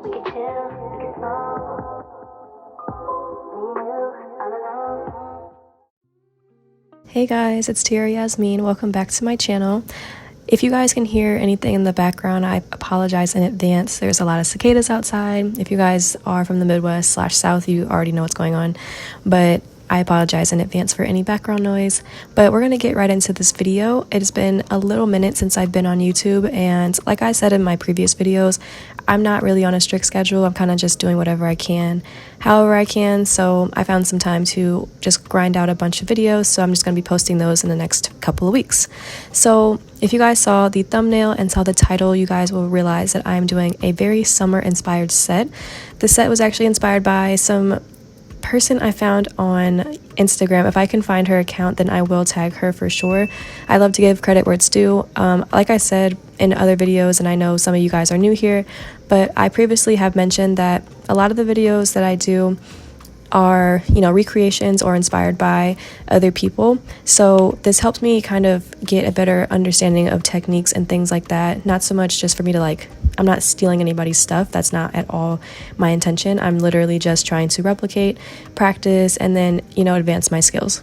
We can chill, we can smoke. Me and you, all alone. Hey guys, it's Tia Yasmin. Welcome back to my channel. If you guys can hear anything in the background, I apologize in advance. There's a lot of cicadas outside. If you guys are from the Midwest/South, you already know what's going on. But I apologize in advance for any background noise. But we're going to get right into this video. It's been a little minute since I've been on YouTube, and like I said in my previous videos, I'm not really on a strict schedule. I'm kind of just doing whatever I can, however I can. So I found some time to just grind out a bunch of videos. So I'm just going to be posting those in the next couple of weeks. So if you guys saw the thumbnail and saw the title, you guys will realize that I'm doing a very summer inspired set. The set was actually inspired by some person I found on Instagram. If I can find her account, then I will tag her for sure. I love to give credit where it's due. Like I said in other videos, and I know some of you guys are new here, but I previously have mentioned that a lot of the videos that I do are, recreations or inspired by other people. So this helped me kind of get a better understanding of techniques and things like that. Not so much just for me to I'm not stealing anybody's stuff. That's not at all my intention. I'm literally just trying to replicate, practice, and then, advance my skills.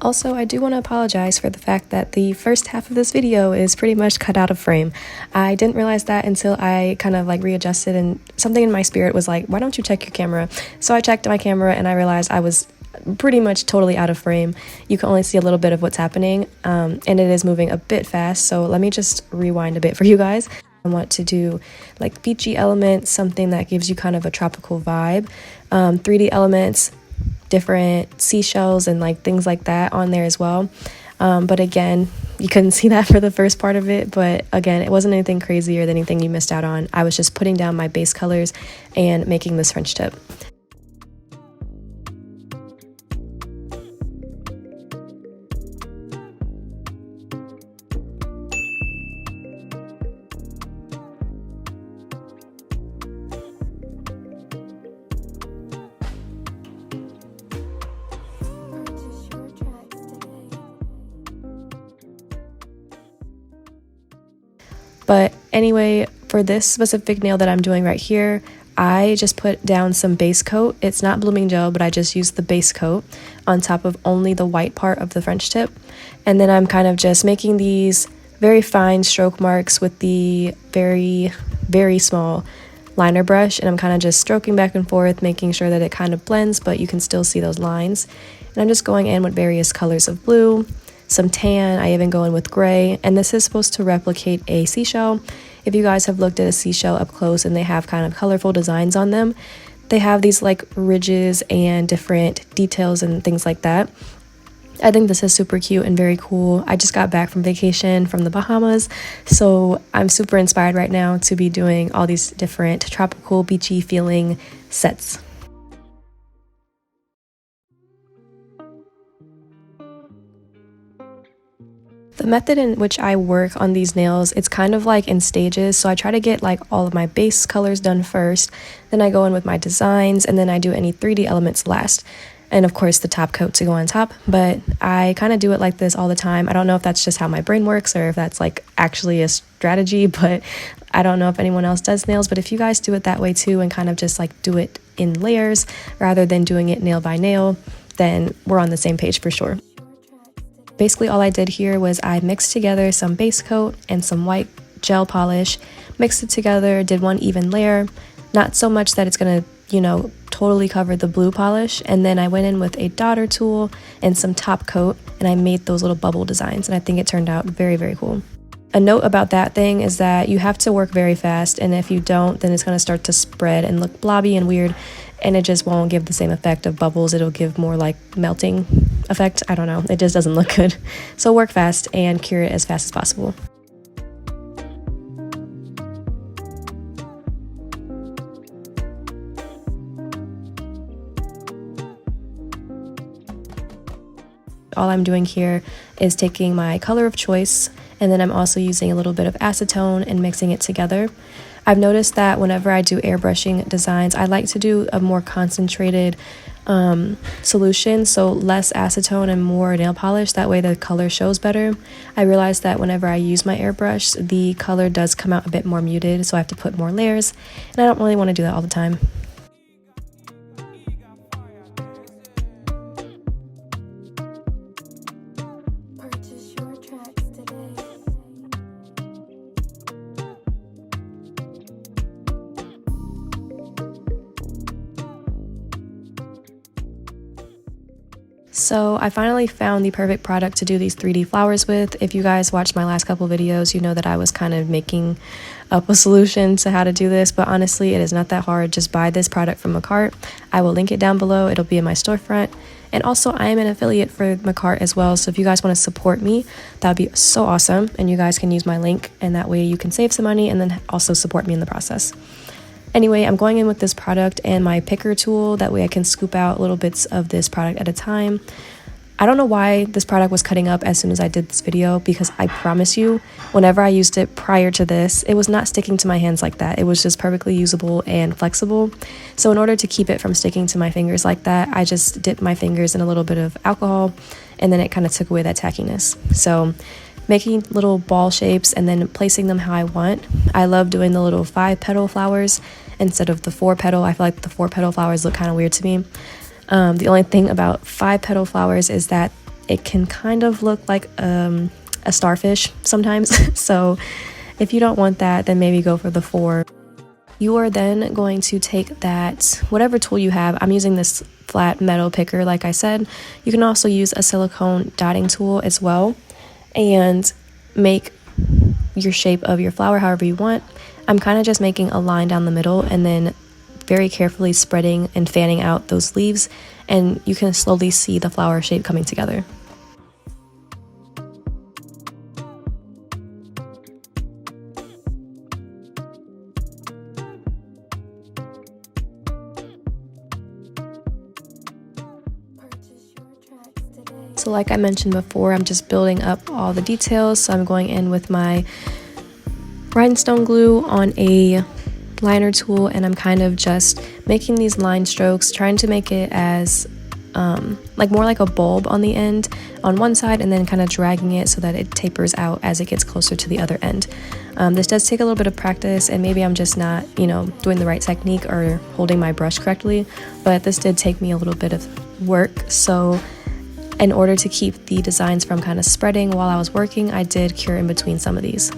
Also, I do want to apologize for the fact that the first half of this video is pretty much cut out of frame. I didn't realize that until I kind of readjusted, and something in my spirit was like, why don't you check your camera? So I checked my camera and I realized I was pretty much totally out of frame. You can only see a little bit of what's happening, and it is moving a bit fast. So let me just rewind a bit for you guys. I want to do beachy elements, something that gives you kind of a tropical vibe, 3D elements, different seashells and things like that on there as well. But again, you couldn't see that for the first part of it, but again, it wasn't anything crazy or anything you missed out on. I was just putting down my base colors and making this French tip. But anyway, for this specific nail that I'm doing right here, I just put down some base coat. It's not blooming gel, but I just used the base coat on top of only the white part of the French tip. And then I'm kind of just making these very fine stroke marks with the very, very small liner brush. And I'm kind of just stroking back and forth, making sure that it kind of blends, but you can still see those lines. And I'm just going in with various colors of blue, some tan. I even go in with gray, and this is supposed to replicate a seashell. If you guys have looked at a seashell up close and they have kind of colorful designs on them, they have these ridges and different details and things like that. I think this is super cute and very cool. I just got back from vacation from the Bahamas, so I'm super inspired right now to be doing all these different tropical beachy feeling sets. The method in which I work on these nails, it's kind of in stages. So I try to get all of my base colors done first, then I go in with my designs, and then I do any 3D elements last. And of course the top coat to go on top, but I kind of do it like this all the time. I don't know if that's just how my brain works or if that's actually a strategy, but I don't know if anyone else does nails. But if you guys do it that way too and kind of just do it in layers rather than doing it nail by nail, then we're on the same page for sure. Basically all I did here was I mixed together some base coat and some white gel polish, mixed it together, did one even layer, not so much that it's gonna, totally cover the blue polish, and then I went in with a daughter tool and some top coat, and I made those little bubble designs, and I think it turned out very, very cool. A note about that thing is that you have to work very fast, and if you don't, then it's gonna start to spread and look blobby and weird, and it just won't give the same effect of bubbles. It'll give more melting effect. I don't know, it just doesn't look good. So work fast and cure it as fast as possible. All I'm doing here is taking my color of choice, and then I'm also using a little bit of acetone and mixing it together. I've noticed that whenever I do airbrushing designs, I like to do a more concentrated solution, so less acetone and more nail polish. That way the color shows better. I realized that whenever I use my airbrush, the color does come out a bit more muted, so I have to put more layers, and I don't really want to do that all the time. Purchase your tracks today. So I finally found the perfect product to do these 3D flowers with. If you guys watched my last couple videos, you know that I was kind of making up a solution to how to do this, but honestly, it is not that hard. Just buy this product from Macart. I will link it down below. It'll be in my storefront. And also, I am an affiliate for Macart as well, so if you guys want to support me, that would be so awesome. And you guys can use my link, and that way you can save some money and then also support me in the process. Anyway, I'm going in with this product and my picker tool. That way I can scoop out little bits of this product at a time. I don't know why this product was cutting up as soon as I did this video, because I promise you, whenever I used it prior to this, it was not sticking to my hands like that. It was just perfectly usable and flexible. So in order to keep it from sticking to my fingers like that, I just dipped my fingers in a little bit of alcohol, and then it kind of took away that tackiness. So making little ball shapes and then placing them how I want. I love doing the little 5-petal flowers instead of the 4-petal. I feel like the 4-petal flowers look kind of weird to me. The only thing about 5-petal flowers is that it can kind of look like a starfish sometimes. So if you don't want that, then maybe go for the 4. You are then going to take that, whatever tool you have. I'm using this flat metal picker, like I said. You can also use a silicone dotting tool as well, and make your shape of your flower however you want. I'm kind of just making a line down the middle and then very carefully spreading and fanning out those leaves, and you can slowly see the flower shape coming together. So like I mentioned before, I'm just building up all the details. So I'm going in with my rhinestone glue on a liner tool, and I'm kind of just making these line strokes, trying to make it as like more like a bulb on the end on one side, and then kind of dragging it so that it tapers out as it gets closer to the other end. This does take a little bit of practice, and maybe I'm just not, doing the right technique or holding my brush correctly, but this did take me a little bit of work. So in order to keep the designs from kind of spreading while I was working, I did cure in between some of these.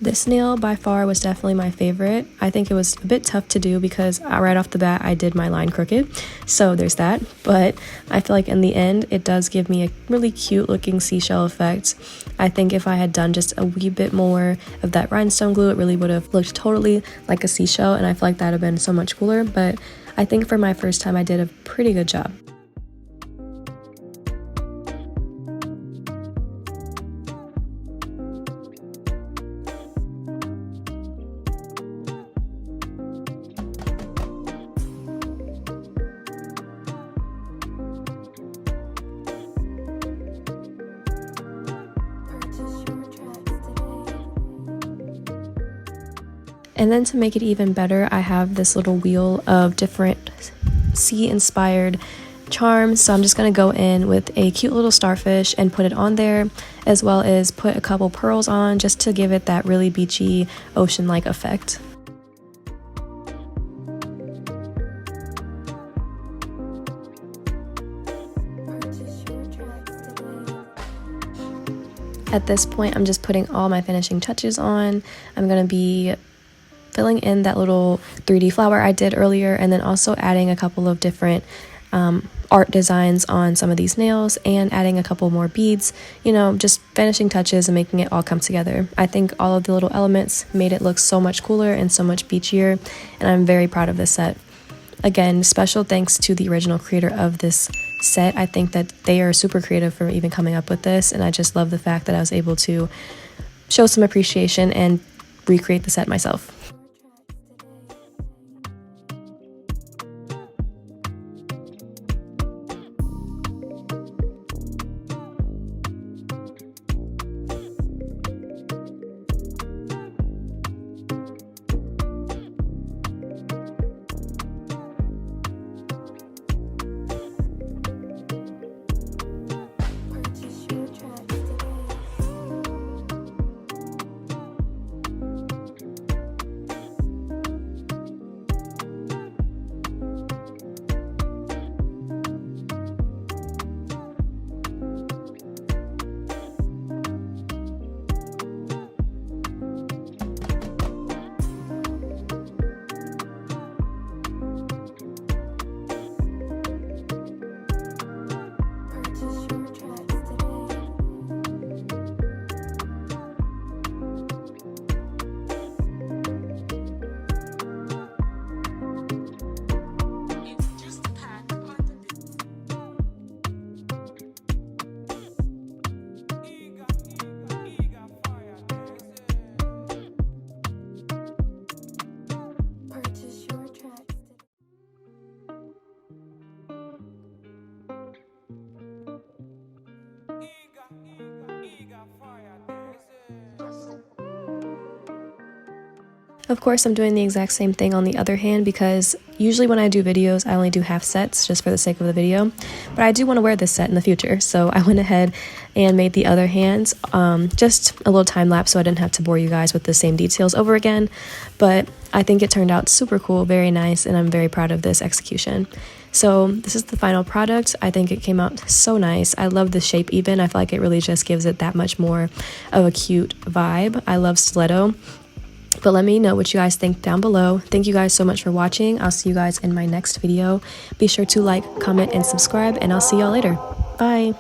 This nail by far was definitely my favorite. I think it was a bit tough to do because right off the bat I did my line crooked, so there's that. But I feel like in the end it does give me a really cute looking seashell effect. I think if I had done just a wee bit more of that rhinestone glue, it really would have looked totally like a seashell, and I feel like that would have been so much cooler. But I think for my first time I did a pretty good job. And then to make it even better, I have this little wheel of different sea-inspired charms. So I'm just going to go in with a cute little starfish and put it on there, as well as put a couple pearls on just to give it that really beachy, ocean-like effect. At this point, I'm just putting all my finishing touches on. I'm going to be filling in that little 3D flower I did earlier, and then also adding a couple of different art designs on some of these nails and adding a couple more beads, you know, just finishing touches and making it all come together. I think all of the little elements made it look so much cooler and so much beachier, and I'm very proud of this set. Again, special thanks to the original creator of this set. I think that they are super creative for even coming up with this, and I just love the fact that I was able to show some appreciation and recreate the set myself. Of course, I'm doing the exact same thing on the other hand because usually when I do videos, I only do half sets just for the sake of the video. But I do want to wear this set in the future, so I went ahead and made the other hands just a little time lapse so I didn't have to bore you guys with the same details over again. But I think it turned out super cool, very nice, and I'm very proud of this execution. So this is the final product. I think it came out so nice. I love the shape even. I feel like it really just gives it that much more of a cute vibe. I love stiletto. But let me know what you guys think down below. Thank you guys so much for watching. I'll see you guys in my next video. Be sure to like, comment, and subscribe, and I'll see y'all later. Bye.